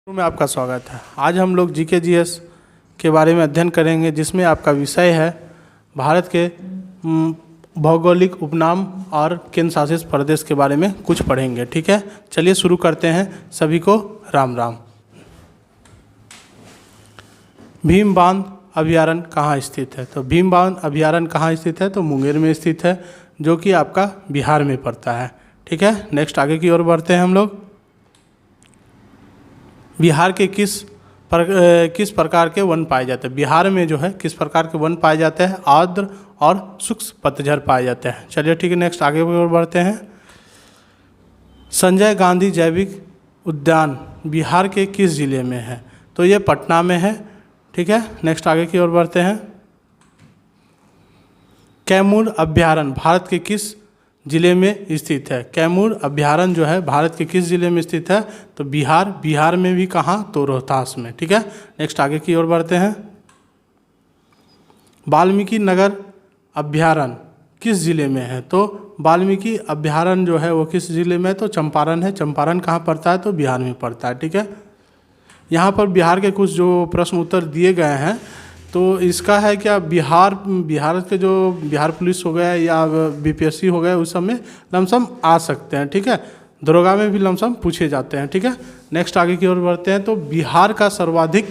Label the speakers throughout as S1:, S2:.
S1: में आपका स्वागत है। आज हम लोग जीके जीएस के बारे में अध्ययन करेंगे, जिसमें आपका विषय है भारत के भौगोलिक उपनाम और केंद्र शासित प्रदेश के बारे में कुछ पढ़ेंगे। ठीक है, चलिए शुरू करते हैं। सभी को राम राम। भीम बांध अभयारण्य कहाँ स्थित है? तो भीम बांध अभयारण्य कहाँ स्थित है? तो मुंगेर में स्थित है, जो कि आपका बिहार में पड़ता है। ठीक है, नेक्स्ट आगे की ओर बढ़ते हैं हम लोग। बिहार के किस प्रकार के वन पाए जाते हैं? बिहार में जो है किस प्रकार के वन पाए जाते हैं? आर्द्र और शुष्क पतझड़ पाए जाते हैं। चलिए ठीक है, नेक्स्ट आगे की ओर बढ़ते हैं। संजय गांधी जैविक उद्यान बिहार के किस जिले में है? तो ये पटना में है। ठीक है, नेक्स्ट आगे की ओर बढ़ते हैं। कैमूर अभयारण्य भारत के किस जिले में स्थित है? कैमूर अभयारण्य जो है भारत के किस जिले में स्थित है? तो बिहार में भी कहाँ? तो रोहतास में। ठीक है, नेक्स्ट आगे की ओर बढ़ते हैं। वाल्मीकि नगर अभयारण्य किस जिले में है? तो वाल्मीकि अभयारण्य जो है वो किस जिले में है? तो चंपारण है। चंपारण कहाँ पड़ता है? तो बिहार में पड़ता है। ठीक है, यहाँ पर बिहार के कुछ जो प्रश्न उत्तर दिए गए हैं, तो इसका है क्या, बिहार के जो बिहार पुलिस हो गया या बीपीएससी हो गया, उस सब में लमसम आ सकते हैं। ठीक है, दरोगा में भी लमसम पूछे जाते हैं। ठीक है, नेक्स्ट आगे की ओर बढ़ते हैं। तो बिहार का सर्वाधिक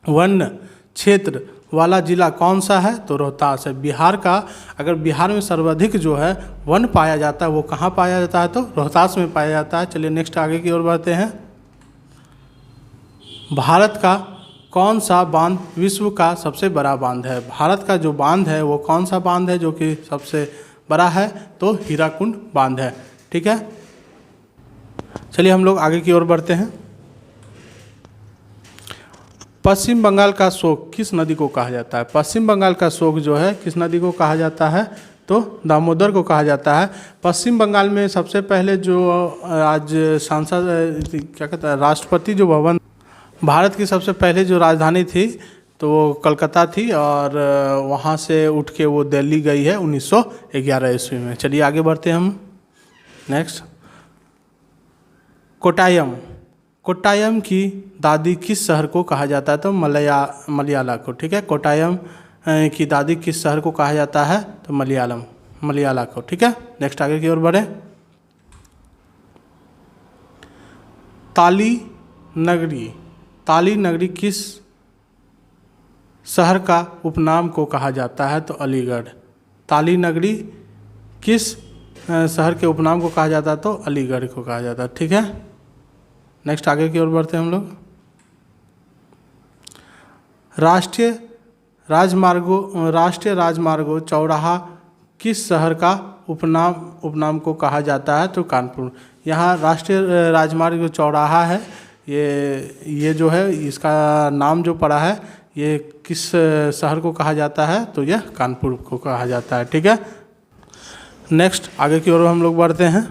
S1: वन क्षेत्र वाला जिला कौन सा है? तो रोहतास है। बिहार का, अगर बिहार में सर्वाधिक जो है वन पाया जाता है, वो कहाँ पाया जाता है? तो रोहतास में पाया जाता है। चलिए नेक्स्ट आगे की ओर बढ़ते हैं। भारत का कौन सा बांध विश्व का सबसे बड़ा बांध है? भारत का जो बांध है वो कौन सा बांध है जो कि सबसे बड़ा है? तो हीराकुंड बांध है। ठीक है, चलिए हम लोग आगे की ओर बढ़ते हैं। पश्चिम बंगाल का शोक किस नदी को कहा जाता है? पश्चिम बंगाल का शोक जो है किस नदी को कहा जाता है? तो दामोदर को कहा जाता है। पश्चिम बंगाल में सबसे पहले जो आज सांसद क्या कहता है, राष्ट्रपति जो भवन, भारत की सबसे पहले जो राजधानी थी तो वो कलकत्ता थी, और वहाँ से उठ के वो दिल्ली गई है 1911 ईस्वी में। चलिए आगे बढ़ते हैं हम। नेक्स्ट, कोट्टायम की दादी किस शहर को कहा जाता है? तो मलयाला को। ठीक है, कोट्टायम की दादी किस शहर को कहा जाता है? तो मलयाला को। ठीक है, नेक्स्ट आगे की ओर बढ़े। ताली नगरी किस शहर का उपनाम को कहा जाता है? तो अलीगढ़। ताली नगरी किस शहर के उपनाम को कहा जाता है? तो अलीगढ़ को कहा जाता है। ठीक है, नेक्स्ट आगे की ओर बढ़ते हैं हम लोग। राष्ट्रीय राजमार्गों चौराहा किस शहर का उपनाम को कहा जाता है? तो कानपुर। यहाँ राष्ट्रीय राजमार्ग जो चौराहा है, ये जो है इसका नाम जो पड़ा है, ये किस शहर को कहा जाता है? तो यह कानपुर को कहा जाता है। ठीक है, नेक्स्ट आगे की ओर हम लोग बढ़ते हैं।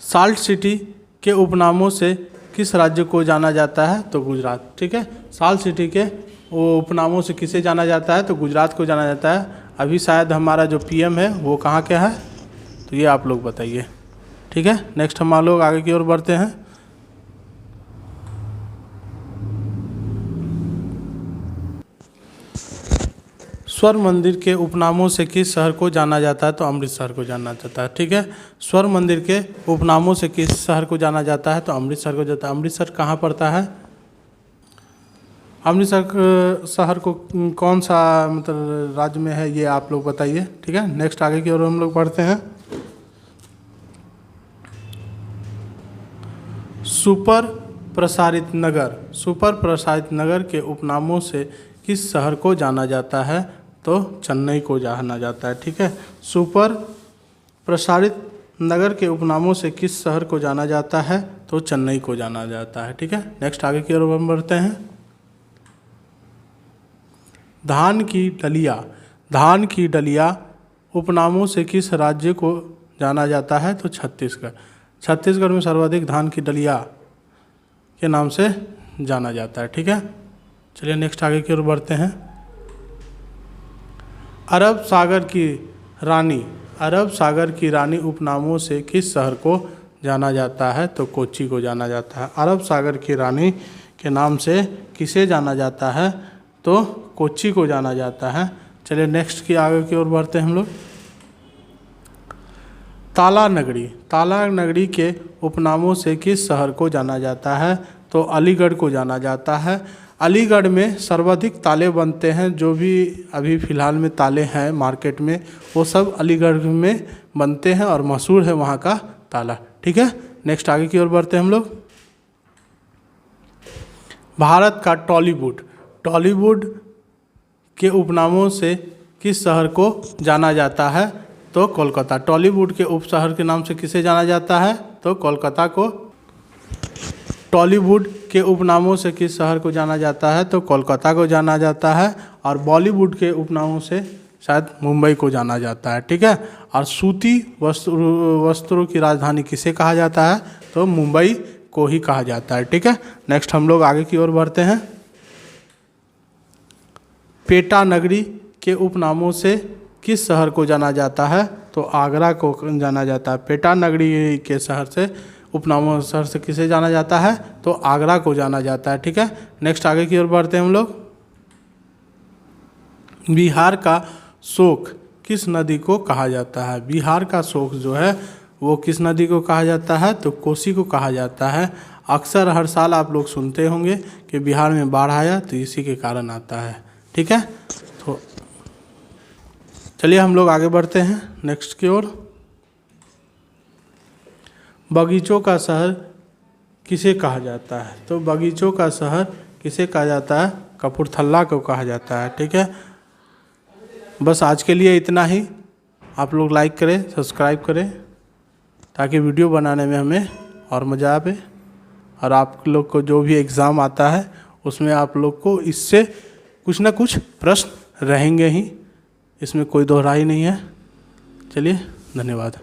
S1: साल्ट सिटी के उपनामों से किस राज्य को जाना जाता है? तो गुजरात। ठीक है, साल्ट सिटी के वो उपनामों से किसे जाना जाता है? तो गुजरात को जाना जाता है। अभी शायद हमारा जो पीएम है वो कहाँ के है? तो ये आप लोग बताइए। ठीक है, नेक्स्ट हम लोग आगे की ओर बढ़ते हैं। स्वर्ण मंदिर के उपनामों से किस शहर को जाना जाता है? तो अमृतसर को जाना जाता है। ठीक है, स्वर्ण मंदिर के उपनामों से किस शहर को जाना जाता है? तो अमृतसर को जाता है। अमृतसर कहाँ पड़ता है? अमृतसर शहर को कौन सा मतलब राज्य में है, ये आप लोग बताइए। ठीक है, नेक्स्ट आगे की ओर हम लोग बढ़ते हैं। सुपर प्रसारित नगर के उपनामों से किस शहर को जाना जाता है? तो चेन्नई को जाना जाता है। ठीक है, सुपर प्रसारित नगर के उपनामों से किस शहर को जाना जाता है? तो चेन्नई को जाना जाता है। ठीक है, नेक्स्ट आगे की ओर हम बढ़ते हैं। धान की डलिया उपनामों से किस राज्य को जाना जाता है? तो छत्तीसगढ़ में सर्वाधिक धान की डलिया के नाम से जाना जाता है। ठीक है, चलिए नेक्स्ट आगे की ओर बढ़ते हैं। अरब सागर की रानी उपनामों से किस शहर को जाना जाता है? तो कोच्चि को जाना जाता है। अरब सागर की रानी के नाम से किसे जाना जाता है? तो कोच्चि को जाना जाता है। चलिए नेक्स्ट की आगे की ओर बढ़ते हैं हम लोग। ताला नगरी, ताला नगरी के उपनामों से किस शहर को जाना जाता है? तो अलीगढ़ को जाना जाता है। अलीगढ़ में सर्वाधिक ताले बनते हैं, जो भी अभी फ़िलहाल में ताले हैं मार्केट में वो सब अलीगढ़ में बनते हैं और मशहूर है वहाँ का ताला। ठीक है, नेक्स्ट आगे की ओर बढ़ते हैं हम लोग। भारत का टॉलीवुड, टॉलीवुड के उपनामों से किस शहर को जाना जाता है? तो कोलकाता। टॉलीवुड के उपशहर के नाम से किसे जाना जाता है? तो कोलकाता को। टॉलीवुड के उपनामों से किस शहर को जाना जाता है? तो कोलकाता को जाना जाता है। और बॉलीवुड के उपनामों से शायद मुंबई को जाना जाता है। ठीक है, और सूती वस्त्रों की राजधानी किसे कहा जाता है? तो मुंबई को ही कहा जाता है। ठीक है, नेक्स्ट हम लोग आगे की ओर बढ़ते हैं। पेटा नगरी के उपनामों से किस शहर को जाना जाता है? तो आगरा को जाना जाता है। पेटा नगरी के शहर से उपनामों शहर से किसे जाना जाता है? तो आगरा को जाना जाता है। ठीक है, नेक्स्ट आगे की ओर बढ़ते हैं हम लोग। बिहार का शोक किस नदी को कहा जाता है? बिहार का शोक जो है वो किस नदी को कहा जाता है? तो कोसी को कहा जाता है। अक्सर हर साल आप लोग सुनते होंगे कि बिहार में बाढ़ आया तो इसी के कारण आता है। ठीक है, तो चलिए हम लोग आगे बढ़ते हैं नेक्स्ट की ओर। बगीचों का शहर किसे कहा जाता है? तो बगीचों का शहर किसे कहा जाता है? कपूरथला को कहा जाता है। ठीक है, बस आज के लिए इतना ही। आप लोग लाइक करें, सब्सक्राइब करें ताकि वीडियो बनाने में हमें और मज़ा आए, और आप लोग को जो भी एग्ज़ाम आता है उसमें आप लोग को इससे कुछ ना कुछ प्रश्न रहेंगे ही, इसमें कोई दोहराई नहीं है। चलिए, धन्यवाद।